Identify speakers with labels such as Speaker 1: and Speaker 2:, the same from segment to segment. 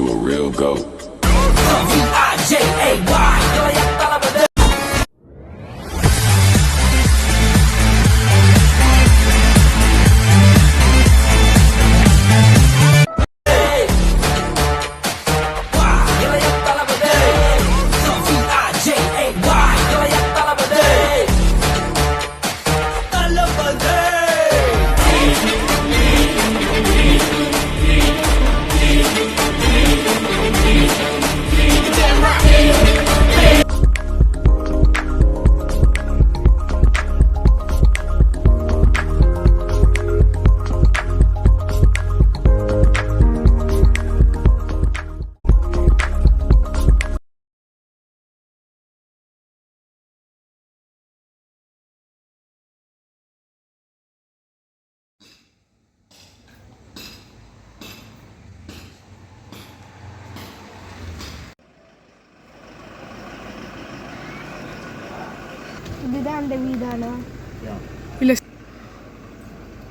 Speaker 1: to a real goat.
Speaker 2: இதுதான் அந்த வீடானா
Speaker 3: இல்ல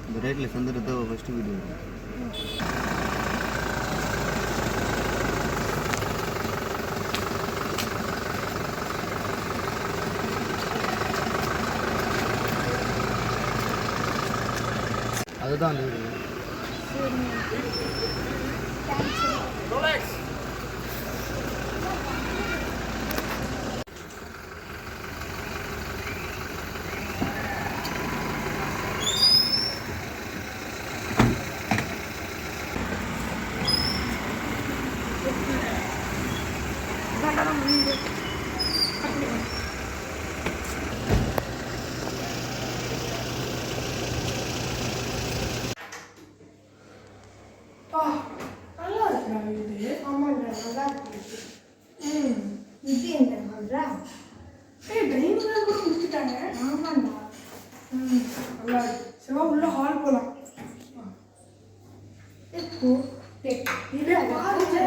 Speaker 4: இந்த ரைட்ல சந்திரத ஃபர்ஸ்ட் வீடியோ அதுதான் அந்த வீடியோ ரோலெக்ஸ்
Speaker 3: நல்லா இருக்குடா இது.
Speaker 2: ஆமாண்டா நல்லா இருக்கு இது என்ன பண்றா
Speaker 3: டைனிங் கூட கொடுத்துட்டாங்க.
Speaker 2: ஆமாண்டா
Speaker 3: நல்லா இருக்கு. சிவா உள்ள ஹால் போலாம்.
Speaker 2: இப்போ
Speaker 3: இதே பாருங்க,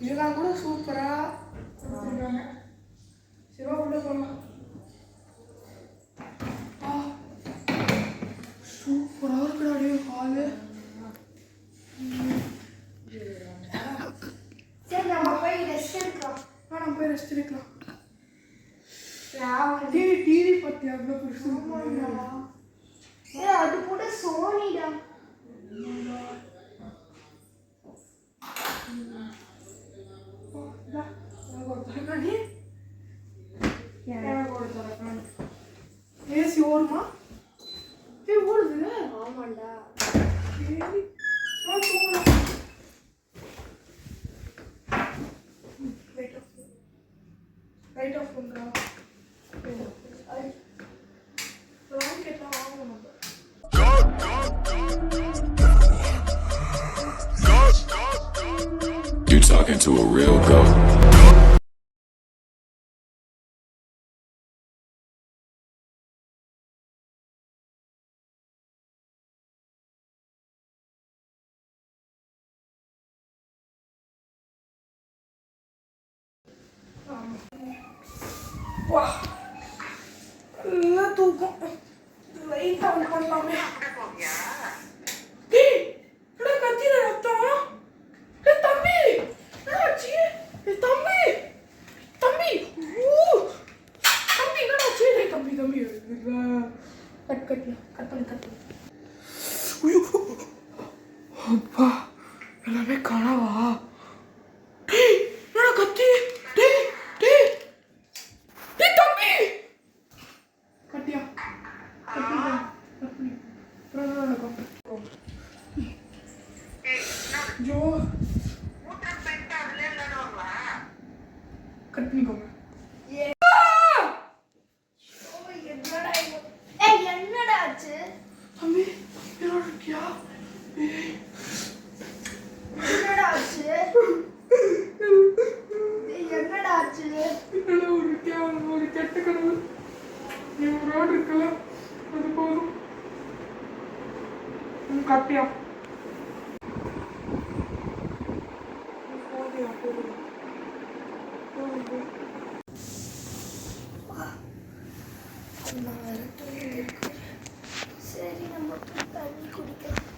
Speaker 3: இதெல்லாம் கூட சூப்பரா கொடுத்துருக்காங்க. சிவா உள்ள போலாம். சூப்பரா இருக்குடா டே ஹாலு.
Speaker 2: சரி நம்ம போய் ரெஸ்ட் எடுக்கலாம்
Speaker 3: நம்ம போய் ரெஸ்ட் எடுக்கலாம்.
Speaker 2: ராவணி
Speaker 3: டிவி பத்தி அவ்வளோ பெருசு.
Speaker 2: அது கூட சோனிடா
Speaker 3: ஏசி ஓடுமா? ஓடுது.
Speaker 2: ஆமாண்டா
Speaker 3: ரைட் ஆஃப் பண்ணுறா. ராக்கெட்லாம் வாங்கணும் நம்ம.
Speaker 1: You're talking to a real goat.
Speaker 3: வா நல்லா தூக்கம். லைட் ஆன் பண்ணலாமே. டேய் என்னடா கத்திர ரத்தம்? டேய் தம்பி என்னாச்சு? டேய் தம்பி தம்பி தம்பி என்னாச்சு? டேய் தம்பி தம்பி கட் பண்ணு. ஐயோ அப்பா எல்லாமே கனவா? டேய் என்னடா கத்தி? டேய் தம்பி கட்டியா கட்டி ஜோ கட் பண்ணிக்கோங்க.
Speaker 2: என்னடா ஆச்சு
Speaker 3: தம்பி என்னோட இருக்கியா?
Speaker 2: என்னடா ஆச்சு என்னடா ஆச்சு
Speaker 3: ஒரு கெட்ட கனவு. நீ ஒரு ரோடு இருக்குல்ல அது போதும். கட்டியா
Speaker 2: சரி நம்ம தண்ணி குடிக்கலாம்.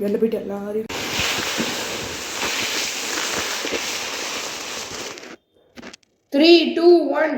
Speaker 3: வெளில போயிட்டு எல்லாரையும் 3, 2, 1.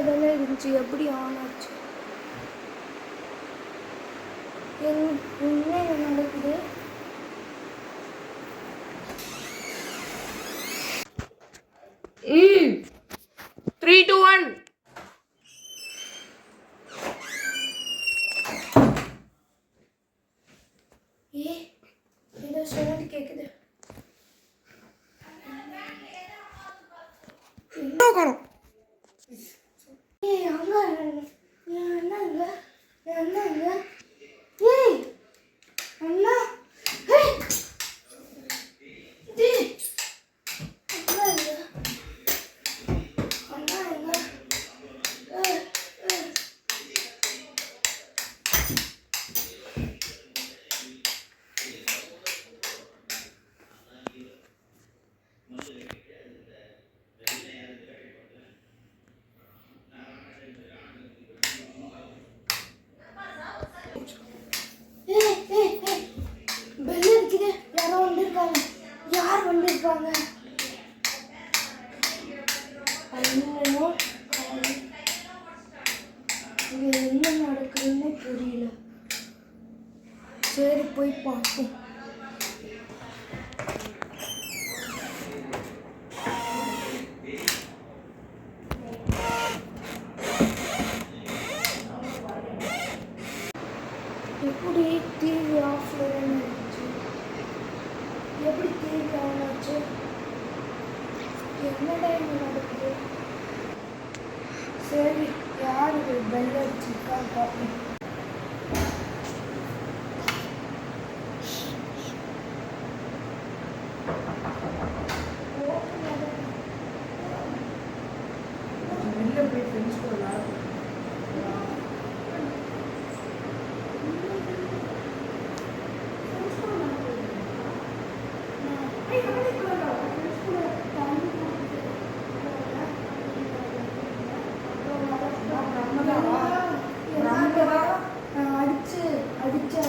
Speaker 2: தானே இருந்துச்சு, எப்படி ஆன் ஆச்சு? என்ன நடக்குது?
Speaker 3: ம் 3, 2, 1.
Speaker 2: ஏதோ சவுண்ட் கேக்குது.
Speaker 3: காணோம்.
Speaker 2: அங்க அண்ணா அண்ணா பெல் அடிக்குது. யாரோ வந்திருக்காங்க. யார் வந்திருப்பாங்க? இங்க என்ன நடக்குதுன்னு புரியல. சரி போய் பார்ப்போம். எப்படி டிவி ஆஃப்ல இருந்துச்சு? எப்படி டிவி ஆன் ஆச்சு? என்னடா இங்க நடக்குது? சரி, யார் இது பெல் அடிச்சிருக்கா பார்ப்போம்.
Speaker 3: வெளில போய் ஃப்ரெண்ட்ஸ் கூட விளையாட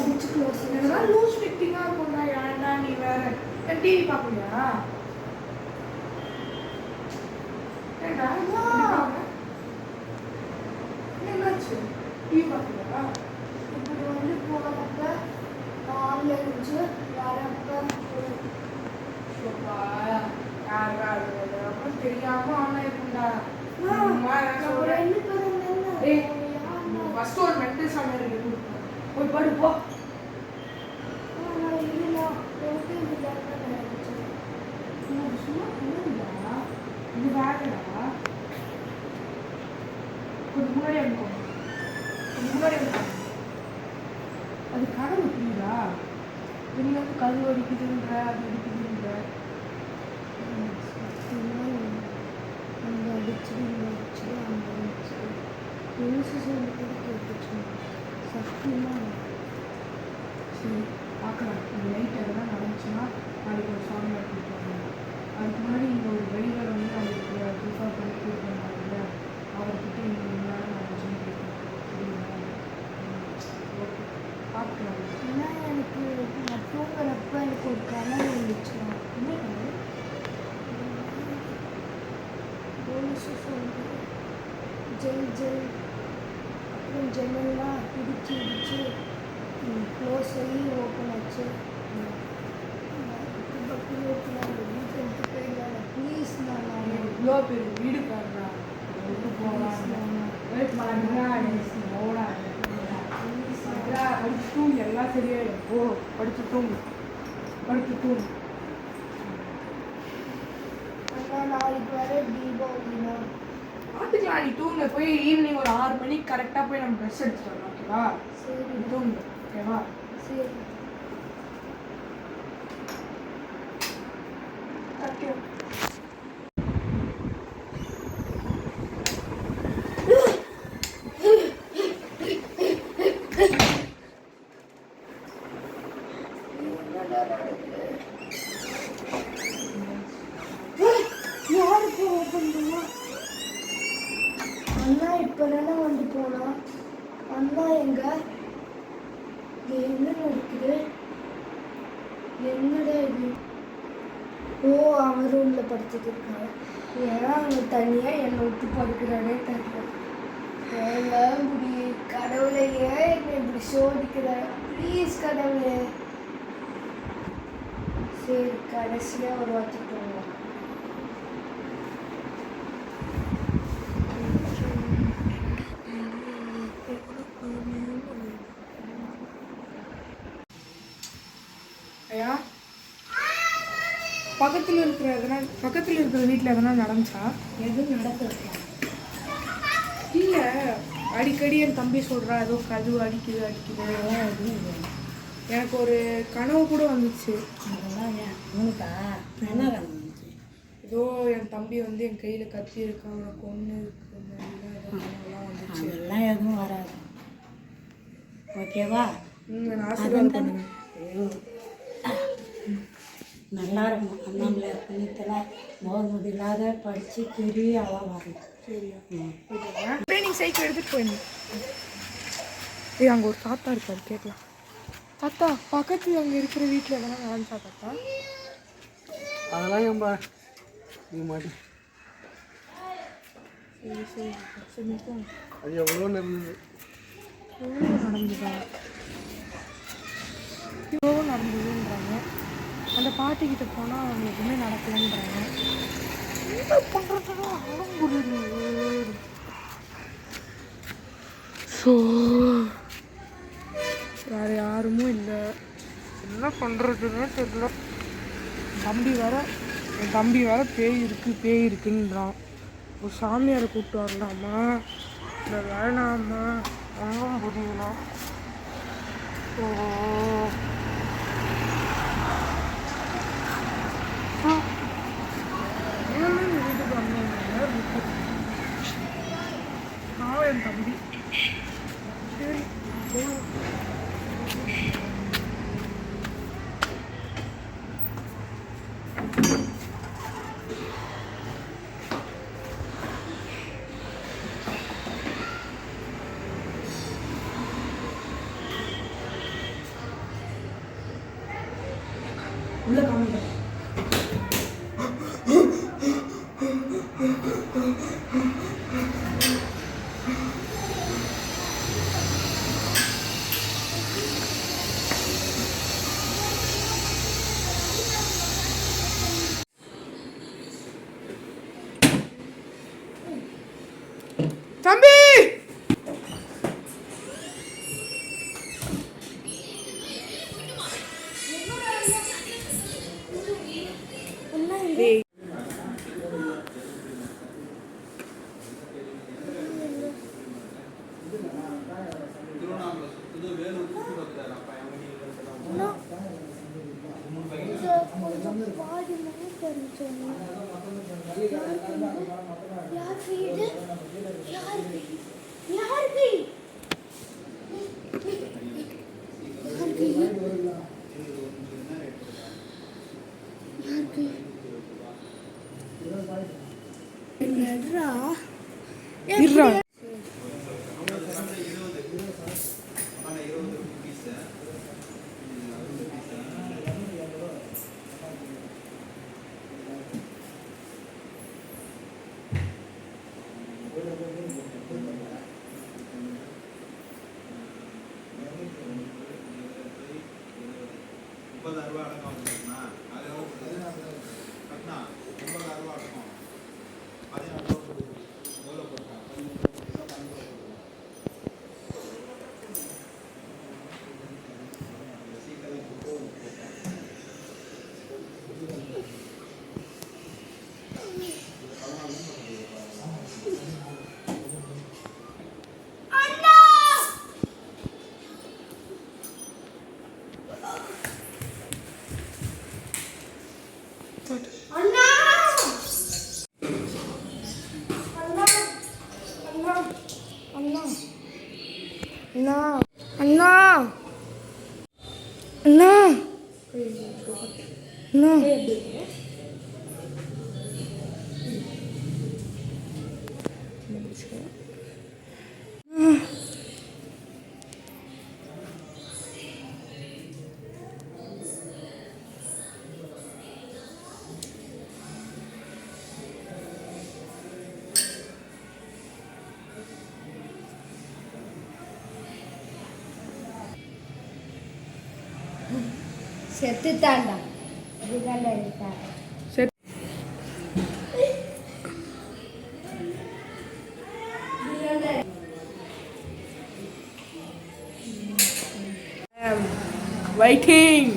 Speaker 2: அடிச்சு க்ளோஸ்.
Speaker 3: இதெல்லாம் லூஸ் ஃபிட்டிங்காக இருக்கும்டா. ஏன்டா நீ வேற டிவி பார்க்கலையா? ஏன்டா என்னாச்சு? டிவி பார்க்கலையா?
Speaker 2: இப்படி வந்து போகிறப்ப ஆன்ல இருந்துச்சு, வரப்ப
Speaker 3: அப்புறம் தெரியாம ஆனா இருக்கும்டா. ஃபர்ஸ்ட் ஒரு மென்டல் சாமி இருக்கு, போய் படு போ. சும்மா புரியுதா? இது வேறடா. கொஞ்சம் முன்னாடி அனுப்போம், கொஞ்சம் முன்னாடி அனுப்போம். அது கனவு புரியுதா? நீ வந்து கல் அடிக்குதுன்ற, அது அடிக்குதுன்ற.
Speaker 2: அங்கே அடிச்சு அங்கே அடிச்சு நியூஸு சொல்லி கூட கேட்டுச்சு. சத்தியமாக
Speaker 3: சரி பார்க்கலாம். இந்த நைட் எதனா நடந்துச்சுன்னா நாளைக்கு ஒரு சாமி எடுத்துட்டு வரணும். அதுக்கு முன்னாடி இங்கே ஒரு வெளியில் வந்து அவருக்கு ப்ரிஃபர் பண்ணி கூப்பிட்டு வந்தாங்க. அவர்கிட்ட இங்கே என்ன நடந்துச்சுன்னு கேட்கணும். சரிங்களா? ஓகே, பார்த்து
Speaker 2: ஏன்னா எனக்கு நான் தூங்குறப்ப எனக்கு ஒரு கனவு வந்துச்சு.
Speaker 3: என்ன கனவு?
Speaker 2: போலீஸு சொல்லி ஜெல் ஜெல் அப்புறம் ஜன்னல்லாம் இடிச்சு இடிச்சு க்ளோஸ் ஆகி ஓப்பன் ஆச்சு. பக்கம் ஓப்பன் ஆகுது. வீட்டில் விட்டு போயிடலாம் ப்ளீஸ். நான்
Speaker 3: இவ்வளோ பேர் வீடு பாடுறா படிச்சு தூங்கு, எல்லாம் சரியாயிடும். ஓ படிச்சு தூங்கு, படிச்சு தூங்கு.
Speaker 2: அண்ணா நாளைக்கு வர தீபாவளினா
Speaker 3: பார்த்துக்கலாம், நீ தூங்க. போய் ஈவினிங் ஒரு 6 மணிக்கு கரெக்டாக போய் நம்ம ட்ரெஸ் எடுத்துட்டு வரலாம். ஓகேவா?
Speaker 2: சரி
Speaker 3: தூங்கு. ஓகேவா?
Speaker 2: சரி.
Speaker 3: ஓகே.
Speaker 2: என்னடா நடக்குது? யாருக்கு ஓப்பன் பண்ணா? அண்ணா இப்போ தானே வந்து போனா. அண்ணா எங்க? இங்க என்ன நடக்குது? என்னடா இது? ஓ, அவன் ரூமில் படுத்துட்டு இருக்காங்க. ஏன்னா அவன் தனியாக என்னை விட்டு படுக்கிறானே தெரியல. ஏன் முடி கடவுளை ஏன் என்னை இப்படி சோதிக்கிற? ப்ளீஸ் கடவுளே. சரி, கடைசியாக ஒரு வாட்டி போகலாம்.
Speaker 3: ஐயா, பக்கத்தில் இருக்கிற வீட்டில் எதனா நடந்துச்சா?
Speaker 2: எதுவும் நடக்குது?
Speaker 3: இல்லை, அடிக்கடி என் தம்பி சொல்கிறா ஏதோ கதவு அடிக்குது. எனக்கு ஒரு கனவு கூட வந்துச்சு. ஏதோ என் தம்பி வந்து என் கையில் கத்தி இருக்கா, அவனுக்கு ஒன்று இருக்கு, கனவுலாம் வந்துச்சு.
Speaker 5: அதெல்லாம் எதுவும் வராது. ஓகேவா?
Speaker 3: நான் ஆசீர்வாதம் பண்ணுங்க.
Speaker 5: நல்லா இருக்கும். அண்ணாமலை புண்ணியத்தில் நோய் இல்லாத படித்து பெரிய ஆளாக வரணும்.
Speaker 3: சரியா? ட்ரைனிங் சைக்கிள் எடுத்துகிட்டு போயிருந்தேன். ஏய், அங்கே ஒரு தாத்தா இருக்காரு, கேட்கலாம். தாத்தா, பக்கத்து அங்கே இருக்கிற வீட்டில் எதனா நடந்துச்சா தாத்தா?
Speaker 4: அதெல்லாம் ஏன்பா நீ மாட்டி
Speaker 3: சரி நிற்கும்.
Speaker 4: அது எவ்வளோ நடந்தது.
Speaker 3: எவ்வளோ நடந்துதா? எவ்வளோ நடந்ததுன்றாங்க. அந்த பாட்டிக்கிட்ட போனால் அவங்க எதுவுமே நடக்கலைன்றாங்க. என்ன பண்ணுறதுன்னா ஸோ வேறு யாருமே இல்லை. என்ன பண்ணுறதுன்னு தெரியல. என் தம்பி வேற பேய் இருக்குன்றான். ஒரு சாமியாரை கூப்பிட்டு வரலாமா இல்லை வேணாமா? ஒன்றும் புரியல. ஓ, வீட்டுக்கு வந்தேன். நான் என் தம்பி சரி போகலாம். உள்ள காமிக்க. தம்பி, டேய்,
Speaker 2: பாதி மணி தெரிஞ்சோம். யார் வீடு?
Speaker 3: இருடா.
Speaker 2: அண்ணா அண்ணா அண்ணா அண்ணா அண்ணா அண்ணா அண்ணா அண்ணா செத்துட்டாண்டா இதுதான்டா இருக்காங்க
Speaker 3: Waiting.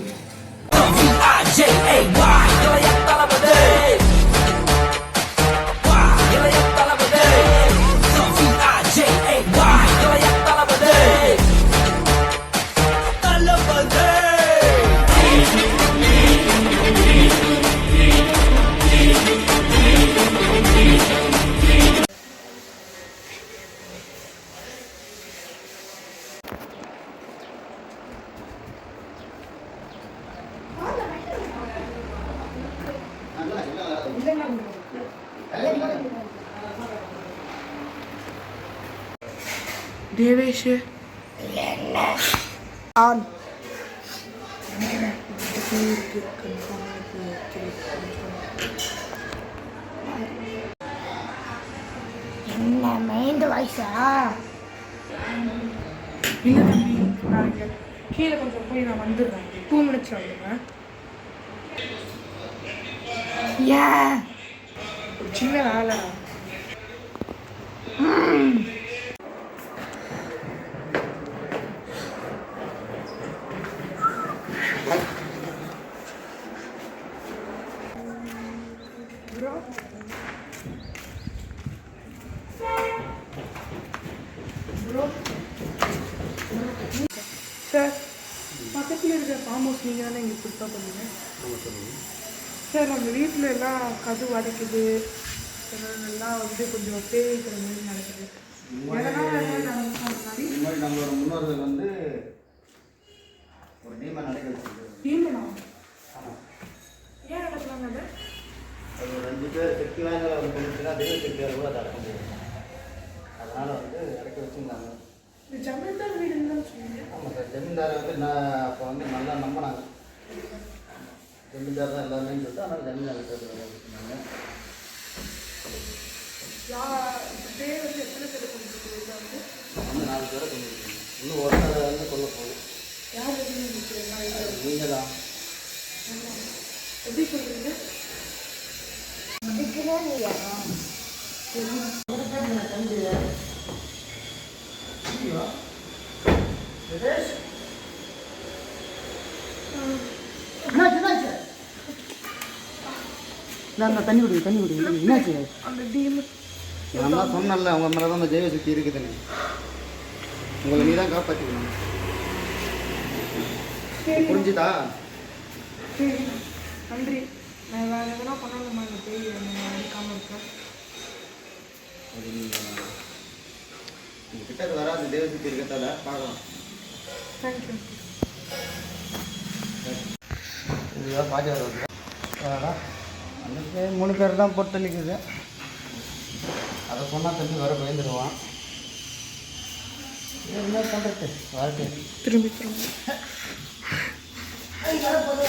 Speaker 3: தேவேஷ்
Speaker 2: ஆன் என்ன மைண்ட் வாய்ஸா
Speaker 3: இல்லை தம்பி நான் இங்கே கீழே கொஞ்சம் போய் நான் வந்துடுறேன் 2 minutes வந்துடுவேன்
Speaker 2: ஏன்
Speaker 3: ஒரு சின்ன வேலை சார் பக்கத்தில் இருக்கிற ஃபார்ம் ஹவுஸ் நீங்கள் தானே எங்களுக்கு ப்ரிஃபர் பண்ணுங்க சார் நம்ம வீட்டில் எல்லாம் கது வடைக்குது எல்லாம் வந்து கொஞ்சம் பேய்க்கிற மாதிரி நடக்குது
Speaker 4: இந்த மாதிரி நம்மளோட முன்னோர்கள் வந்து ஒரு டீமை நடக்க வச்சுருக்காங்க.
Speaker 3: டீமனா
Speaker 4: ஆமாம்,
Speaker 3: ஏன் நடக்கலாங்க அது
Speaker 4: அது ஒரு 5 பேர் சக்தி வாய்ந்த ஒரு பொண்ணுச்சுன்னா தெய்வ சக்தியால் கூட அதை அடக்க முடியும். அதனால் வந்து அடக்க வச்சுருந்தாங்க.
Speaker 3: இந்த ஜமீன்தார் வீடுன்னு தான் சொன்னீங்க.
Speaker 4: ஆமாம் சார், ஜமீன்தாரை வந்து நான் அப்போ வந்து நல்லா நம்பினாங்க. ஜமீன்தார் தான் எல்லாருமே சொல்லிட்டு அதனால் ஜமீன்தார் வச்சுருந்தாங்க.
Speaker 3: இப்போ பேர் வந்து எத்தனை பேர் கொண்டு வந்து
Speaker 4: வந்து 4 பேரை கொண்டு இருக்கீங்க. இன்னும் ஒருத்தரை வந்து கொல்ல போகுது.
Speaker 3: யார் எதுவும்
Speaker 4: நீங்கள் தான்
Speaker 3: எப்படி சொல்கிறீங்க
Speaker 2: அதுக்குதான் நீ
Speaker 5: தண்ணி குடி என்னாச்சு
Speaker 3: அந்த டீம்
Speaker 4: நான் தான் சொன்னேன்ல, அவங்க மேலே தான் அந்த தெய்வ சக்தி இருக்குதுன்னு. உங்களை நீ தான் காப்பாற்றிக்கணும். புரிஞ்சுதா?
Speaker 3: சரி நன்றி. நான் வேறு எதனா பண்ணணுமா இந்த பேய் நான் அடிக்காமல் இருக்கேன்.
Speaker 4: அது நீங்கள் கிட்ட வராது தெய்வ சக்தி இருக்கிறதால பார்க்கலாம்.
Speaker 3: தேங்க்யூ.
Speaker 4: இதுதான் பாஜக அன்றைக்கி 3 பேர் தான் போட்டு நிற்குது. அதை சொன்னால் தம்பி வர பயந்துடுவான். என்ன பண்ணுறது வாழ்க்கை
Speaker 3: திரும்பி
Speaker 4: வரப்போகுது.